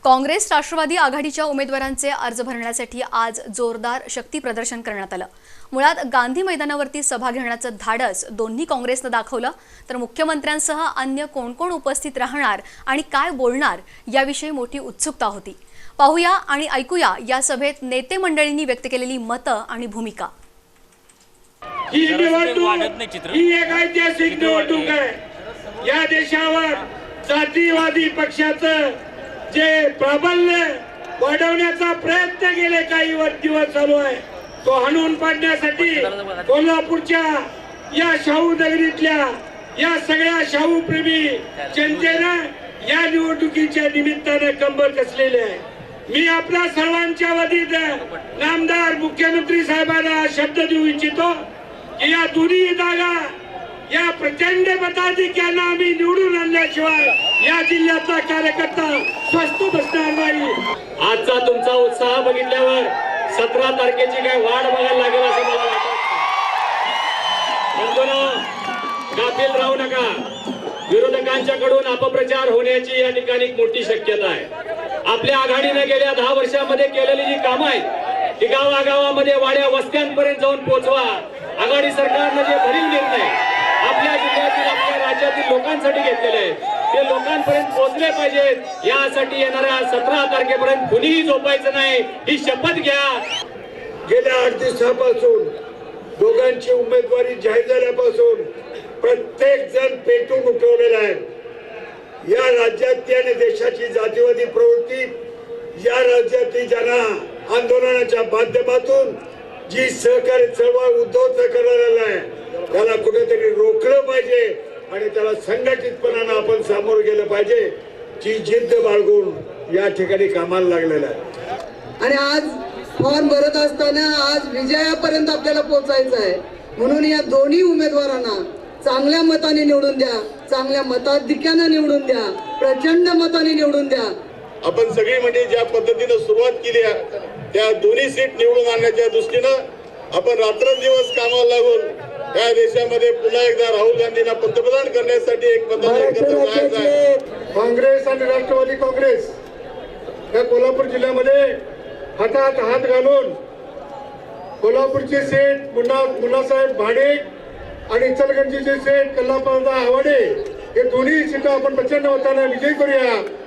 काँग्रेस राष्ट्रवादी आघाडीच्या उमेदवारांचे अर्ज भरण्यासाठी आज जोरदार शक्ती प्रदर्शन करण्यात आलं। मुळात गांधी मैदानावरती सभा घेण्याचं धाडस दोन्ही काँग्रेसने दाखवलं, तर मुख्यमंत्र्यांसह अन्य कोण कोण उपस्थित राहणार आणि काय बोलणार याविषयी मोठी उत्सुकता होती। पाहूया आणि ऐकूया या सभेत नेते मंडळींनी व्यक्त केलेली मतं आणि भूमिका। ही एक ऐतिहासिक निवडणूक आहे। या देशावर जातीवादी पक्षाचं जे प्राबल्य वाढवण्याचा प्रयत्न गेले काही दिवस चालू आहे, तो हाणून पाडण्यासाठी कोल्हापूरच्या या शाहू नगरीतल्या या सगळ्या शाहू प्रेमी जनतेनं या निवडणुकीच्या निमित्तानं कंबर कसलेले आहे। मी आपल्या सर्वांच्या वतीनं नामदार मुख्यमंत्री साहेबांना शब्द देऊ इच्छितो की या दोन्ही जागा या प्रचंड मताधिक्यानं आम्ही निवडून आणल्याशिवाय या जिल्ह्याचा कार्यकर्ता स्वस्थ बसणार नाही। आजचा तुमचा उत्साह बघितल्यावर 17 तारखेची काय वाट बघायला लागेल असं मला वाटतं। गाफील राहू नका। विरोधकांच्याकडून अपप्रचार होण्याची या ठिकाणी मोठी शक्यता आहे। आपल्या आघाडीने गेल्या 10 वर्षांमध्ये केलेली जी कामं आहेत ती गावागावामध्ये वाड्या वस्त्यांपर्यंत जाऊन पोहोचवा। आघाडी सरकारने जे भरीव निर्णय आपल्या जिल्ह्यातील आपल्या राज्यातील लोकांसाठी घेतलेले आहेत ते लोकांपर्यंत पोहोचले पाहिजेत। यासाठी येणाऱ्या 17 तारखेपर्यंत कुणीही झोपायचं नाही, ही शपथ घ्या। गेल्या 8 दिवसापासून दोघांची उमेदवारी जाहीर झाल्यापासून प्रत्येक जण पेटून उठवलेला आहे। या राज्यात आणि देशाची जातीवादी प्रवृत्ती, या राज्यातील ज्यांना आंदोलनाच्या माध्यमातून जी सहकारी चळवळ उद्धव करायला आहे त्याला कुठेतरी रोखलं पाहिजे आणि त्याला संघटितपणानं आपण सामोरं गेलं पाहिजे। जी जिद्द बाळगून या ठिकाणी कामाला लागलेला आहे आणि आज फॉर्म भरत असताना आज विजयापर्यंत आपल्याला पोहोचायचं आहे। म्हणून या दोन्ही उमेदवारांना चांगल्या मताने निवडून द्या, चांगल्या मताधिक्याने निवडून द्या, प्रचंड मताने निवडून द्या। आपण सगळी म्हणजे ज्या पद्धतीने सुरुवात केली आहे त्या दोन्ही सीट निवडून आणण्याच्या दृष्टीनं आपण रात्रंदिवस कामाला लागून या देशामध्ये पुन्हा एकदा राहुल गांधींना पंतप्रधान करण्यासाठी एक मतदान एकत्र जायचं आहे। काँग्रेस आणि राष्ट्रवादी काँग्रेस या कोल्हापूर जिल्ह्यामध्ये हातात हात घालून कोल्हापूरची सीट मुन्नासाहेब भाडेक आणि इचलकरंजीची सीट कल्लापदा आवाडे हे दोन्ही सीटा आपण प्रचंड मताने विजयी करूया।